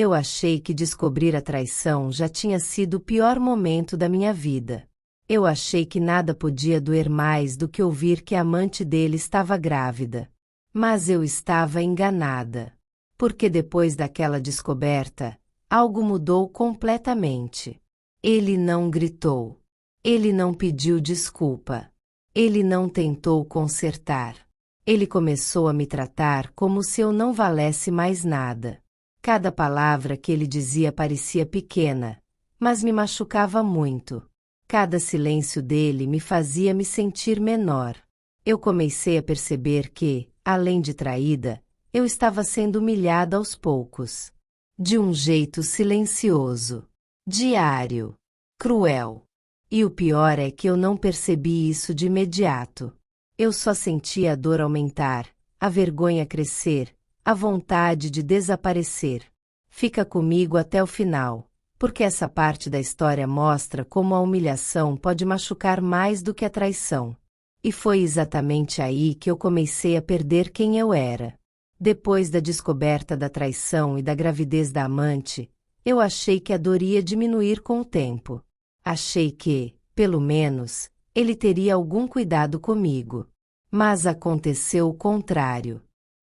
Eu achei que descobrir a traição já tinha sido o pior momento da minha vida. Eu achei que nada podia doer mais do que ouvir que a amante dele estava grávida. Mas eu estava enganada. Porque depois daquela descoberta, algo mudou completamente. Ele não gritou. Ele não pediu desculpa. Ele não tentou consertar. Ele começou a me tratar como se eu não valesse mais nada. Cada palavra que ele dizia parecia pequena, mas me machucava muito. Cada silêncio dele me fazia me sentir menor. Eu comecei a perceber que, além de traída, eu estava sendo humilhada aos poucos. De um jeito silencioso, diário, cruel. E o pior é que eu não percebi isso de imediato. Eu só sentia a dor aumentar, a vergonha crescer, a vontade de desaparecer. Fica comigo até o final, porque essa parte da história mostra como a humilhação pode machucar mais do que a traição. E foi exatamente aí que eu comecei a perder quem eu era. Depois da descoberta da traição e da gravidez da amante, eu achei que a dor ia diminuir com o tempo. Achei que, pelo menos, ele teria algum cuidado comigo. Mas aconteceu o contrário.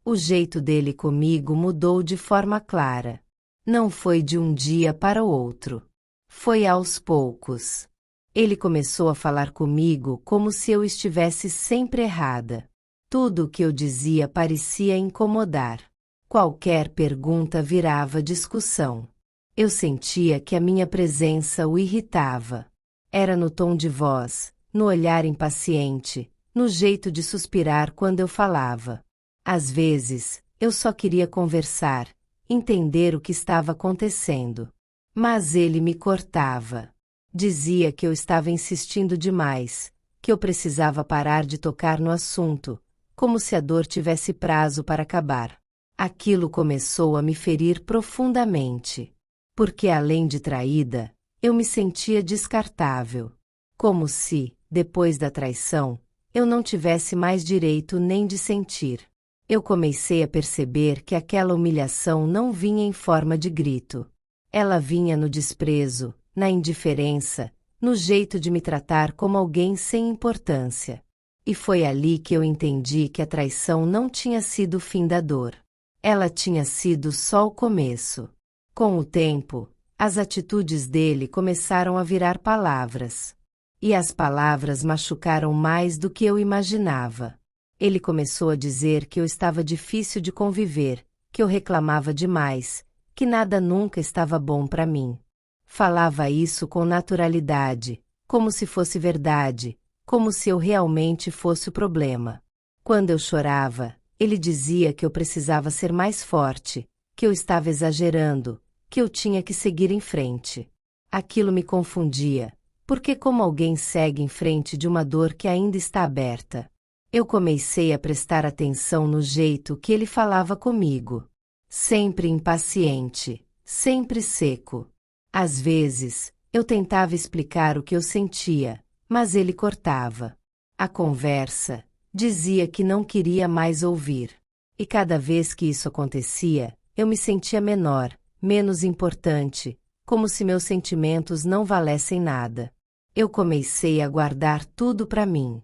O jeito dele comigo mudou de forma clara. Não foi de um dia para o outro. Foi aos poucos. Ele começou a falar comigo como se eu estivesse sempre errada. Tudo o que eu dizia parecia incomodar. Qualquer pergunta virava discussão. Eu sentia que a minha presença o irritava. Era no tom de voz, no olhar impaciente, no jeito de suspirar quando eu falava. Às vezes, eu só queria conversar, entender o que estava acontecendo. Mas ele me cortava. Dizia que eu estava insistindo demais, que eu precisava parar de tocar no assunto, como se a dor tivesse prazo para acabar. Aquilo começou a me ferir profundamente. Porque além de traída, eu me sentia descartável. Como se, depois da traição, eu não tivesse mais direito nem de sentir. Eu comecei a perceber que aquela humilhação não vinha em forma de grito. Ela vinha no desprezo, na indiferença, no jeito de me tratar como alguém sem importância. E foi ali que eu entendi que a traição não tinha sido o fim da dor. Ela tinha sido só o começo. Com o tempo, as atitudes dele começaram a virar palavras. E as palavras machucaram mais do que eu imaginava. Ele começou a dizer que eu estava difícil de conviver, que eu reclamava demais, que nada nunca estava bom para mim. Falava isso com naturalidade, como se fosse verdade, como se eu realmente fosse o problema. Quando eu chorava, ele dizia que eu precisava ser mais forte, que eu estava exagerando, que eu tinha que seguir em frente. Aquilo me confundia, porque como alguém segue em frente de uma dor que ainda está aberta? Eu comecei a prestar atenção no jeito que ele falava comigo. Sempre impaciente, sempre seco. Às vezes, eu tentava explicar o que eu sentia, mas ele cortava a conversa, dizia que não queria mais ouvir. E cada vez que isso acontecia, eu me sentia menor, menos importante, como se meus sentimentos não valessem nada. Eu comecei a guardar tudo para mim.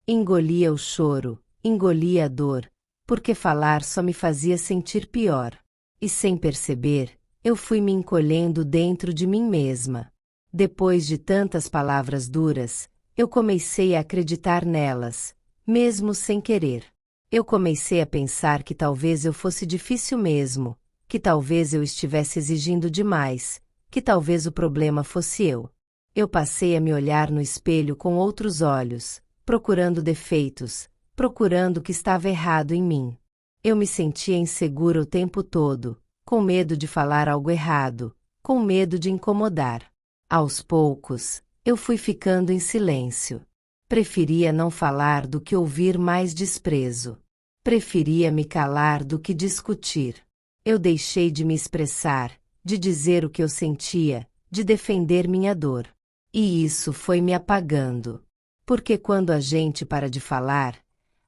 Engolia o choro, engolia a dor, porque falar só me fazia sentir pior. E sem perceber, eu fui me encolhendo dentro de mim mesma. Depois de tantas palavras duras, eu comecei a acreditar nelas, mesmo sem querer. Eu comecei a pensar que talvez eu fosse difícil mesmo, que talvez eu estivesse exigindo demais, que talvez o problema fosse eu. Eu passei a me olhar no espelho com outros olhos, procurando defeitos, procurando o que estava errado em mim. Eu me sentia insegura o tempo todo, com medo de falar algo errado, com medo de incomodar. Aos poucos, eu fui ficando em silêncio. Preferia não falar do que ouvir mais desprezo. Preferia me calar do que discutir. Eu deixei de me expressar, de dizer o que eu sentia, de defender minha dor. E isso foi me apagando. Porque quando a gente para de falar,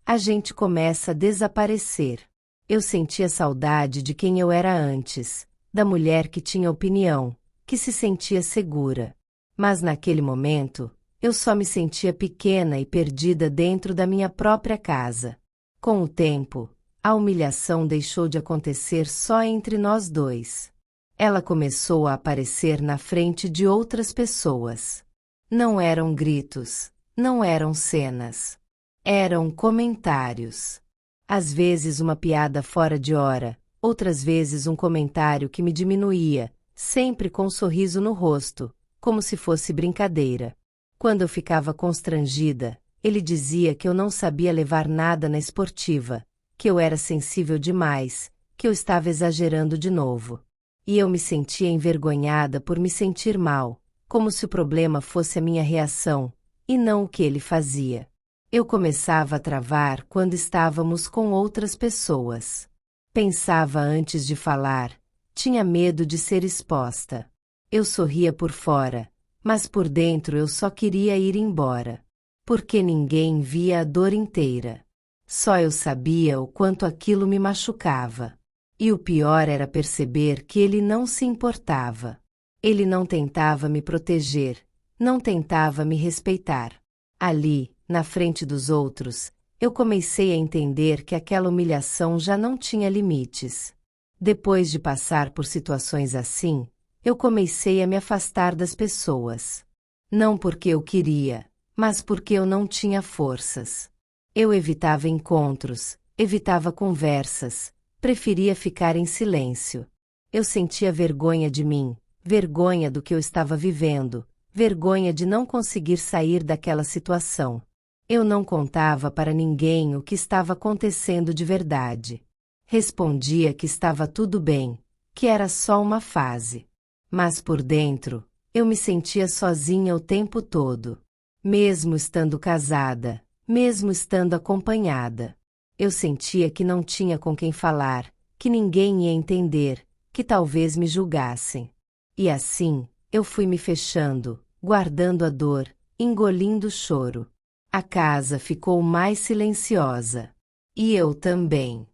a gente começa a desaparecer. Eu sentia saudade de quem eu era antes, da mulher que tinha opinião, que se sentia segura. Mas naquele momento, eu só me sentia pequena e perdida dentro da minha própria casa. Com o tempo, a humilhação deixou de acontecer só entre nós dois. Ela começou a aparecer na frente de outras pessoas. Não eram gritos, não eram cenas. Eram comentários. Às vezes uma piada fora de hora, outras vezes um comentário que me diminuía, sempre com um sorriso no rosto, como se fosse brincadeira. Quando eu ficava constrangida, ele dizia que eu não sabia levar nada na esportiva, que eu era sensível demais, que eu estava exagerando de novo. E eu me sentia envergonhada por me sentir mal, como se o problema fosse a minha reação, e não o que ele fazia. Eu começava a travar quando estávamos com outras pessoas. Pensava antes de falar, tinha medo de ser exposta. Eu sorria por fora, mas por dentro eu só queria ir embora. Porque ninguém via a dor inteira. Só eu sabia o quanto aquilo me machucava. E o pior era perceber que ele não se importava. Ele não tentava me proteger, não tentava me respeitar. Ali, na frente dos outros, eu comecei a entender que aquela humilhação já não tinha limites. Depois de passar por situações assim, eu comecei a me afastar das pessoas. Não porque eu queria, mas porque eu não tinha forças. Eu evitava encontros, evitava conversas, preferia ficar em silêncio. Eu sentia vergonha de mim, vergonha do que eu estava vivendo, vergonha de não conseguir sair daquela situação. Eu não contava para ninguém o que estava acontecendo de verdade. Respondia que estava tudo bem, que era só uma fase. Mas por dentro, eu me sentia sozinha o tempo todo. Mesmo estando casada, mesmo estando acompanhada. Eu sentia que não tinha com quem falar, que ninguém ia entender, que talvez me julgassem. E assim, eu fui me fechando, guardando a dor, engolindo o choro. A casa ficou mais silenciosa. E eu também.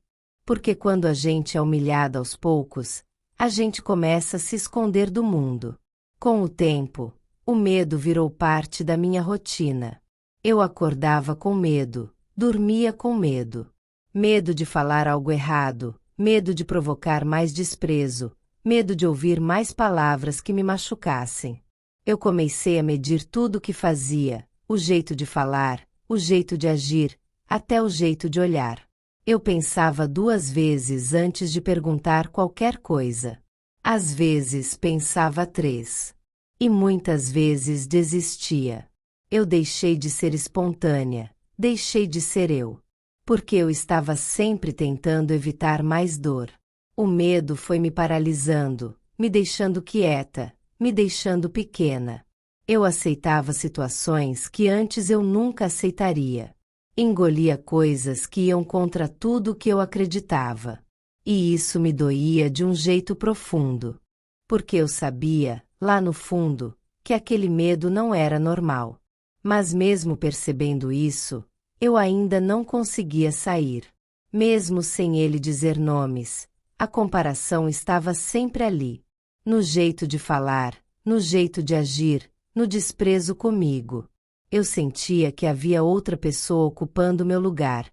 Porque quando a gente é humilhada aos poucos, a gente começa a se esconder do mundo. Com o tempo, o medo virou parte da minha rotina. Eu acordava com medo, dormia com medo. Medo de falar algo errado, medo de provocar mais desprezo, medo de ouvir mais palavras que me machucassem. Eu comecei a medir tudo o que fazia, o jeito de falar, o jeito de agir, até o jeito de olhar. Eu pensava 2 vezes antes de perguntar qualquer coisa. Às vezes pensava 3. E muitas vezes desistia. Eu deixei de ser espontânea, deixei de ser eu. Porque eu estava sempre tentando evitar mais dor. O medo foi me paralisando, me deixando quieta, me deixando pequena. Eu aceitava situações que antes eu nunca aceitaria. Engolia coisas que iam contra tudo que eu acreditava. E isso me doía de um jeito profundo. Porque eu sabia, lá no fundo, que aquele medo não era normal. Mas mesmo percebendo isso, eu ainda não conseguia sair. Mesmo sem ele dizer nomes, a comparação estava sempre ali. No jeito de falar, no jeito de agir, no desprezo comigo. Eu sentia que havia outra pessoa ocupando meu lugar,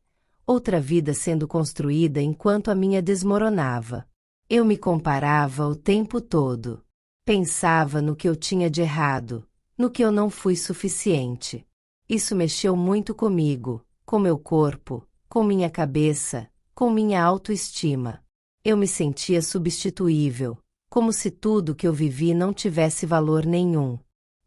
outra vida sendo construída enquanto a minha desmoronava. Eu me comparava o tempo todo. Pensava no que eu tinha de errado, no que eu não fui suficiente. Isso mexeu muito comigo, com meu corpo, com minha cabeça, com minha autoestima. Eu me sentia substituível, como se tudo que eu vivi não tivesse valor nenhum.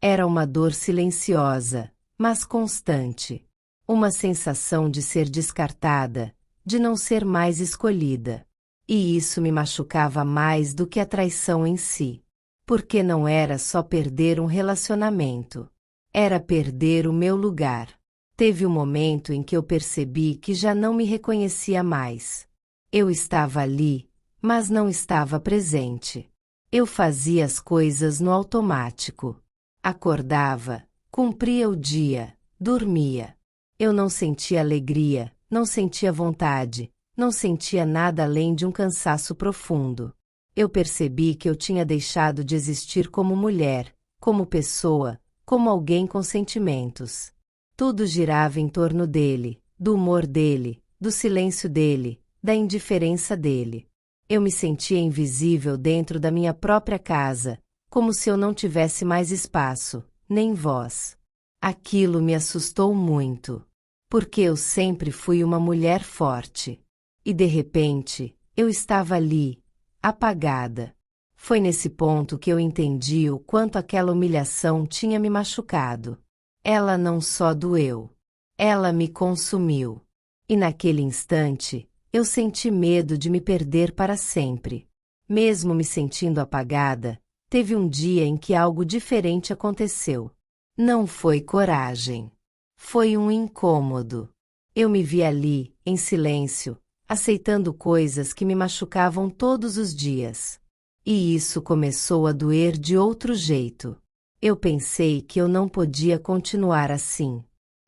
Era uma dor silenciosa, mas constante. Uma sensação de ser descartada, de não ser mais escolhida. E isso me machucava mais do que a traição em si. Porque não era só perder um relacionamento. Era perder o meu lugar. Teve um momento em que eu percebi que já não me reconhecia mais. Eu estava ali, mas não estava presente. Eu fazia as coisas no automático. Acordava, cumpria o dia, dormia. Eu não sentia alegria, não sentia vontade, não sentia nada além de um cansaço profundo. Eu percebi que eu tinha deixado de existir como mulher, como pessoa, como alguém com sentimentos. Tudo girava em torno dele, do humor dele, do silêncio dele, da indiferença dele. Eu me sentia invisível dentro da minha própria casa, como se eu não tivesse mais espaço, nem voz. Aquilo me assustou muito, porque eu sempre fui uma mulher forte. E de repente, eu estava ali, apagada. Foi nesse ponto que eu entendi o quanto aquela humilhação tinha me machucado. Ela não só doeu, ela me consumiu. E naquele instante, eu senti medo de me perder para sempre. Mesmo me sentindo apagada, teve um dia em que algo diferente aconteceu. Não foi coragem. Foi um incômodo. Eu me vi ali, em silêncio, aceitando coisas que me machucavam todos os dias. E isso começou a doer de outro jeito. Eu pensei que eu não podia continuar assim.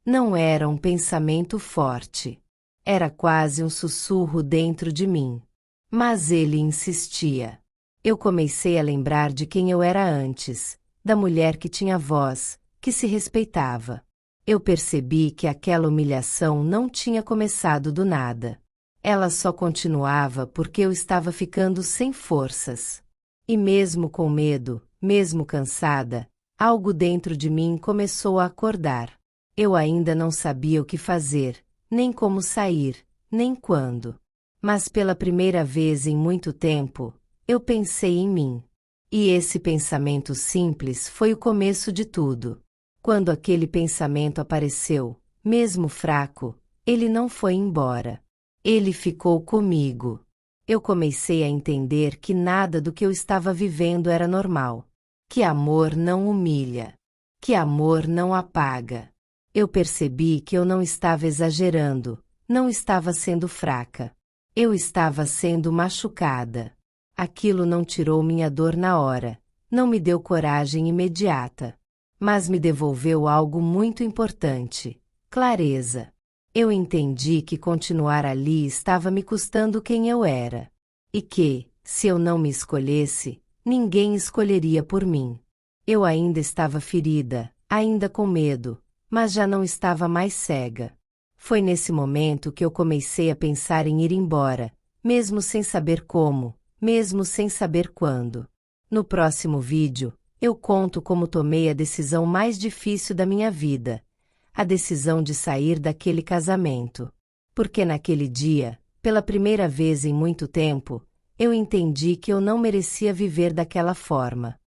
Não era um pensamento forte. Era quase um sussurro dentro de mim. Mas ele insistia. Eu comecei a lembrar de quem eu era antes, da mulher que tinha voz, que se respeitava. Eu percebi que aquela humilhação não tinha começado do nada. Ela só continuava porque eu estava ficando sem forças. E mesmo com medo, mesmo cansada, algo dentro de mim começou a acordar. Eu ainda não sabia o que fazer, nem como sair, nem quando. Mas pela primeira vez em muito tempo, eu pensei em mim. E esse pensamento simples foi o começo de tudo. Quando aquele pensamento apareceu, mesmo fraco, ele não foi embora. Ele ficou comigo. Eu comecei a entender que nada do que eu estava vivendo era normal. Que amor não humilha. Que amor não apaga. Eu percebi que eu não estava exagerando, não estava sendo fraca. Eu estava sendo machucada. Aquilo não tirou minha dor na hora, não me deu coragem imediata. Mas me devolveu algo muito importante: clareza. Eu entendi que continuar ali estava me custando quem eu era. E que, se eu não me escolhesse, ninguém escolheria por mim. Eu ainda estava ferida, ainda com medo, mas já não estava mais cega. Foi nesse momento que eu comecei a pensar em ir embora, mesmo sem saber como, mesmo sem saber quando. No próximo vídeo, eu conto como tomei a decisão mais difícil da minha vida, a decisão de sair daquele casamento. Porque naquele dia, pela primeira vez em muito tempo, eu entendi que eu não merecia viver daquela forma.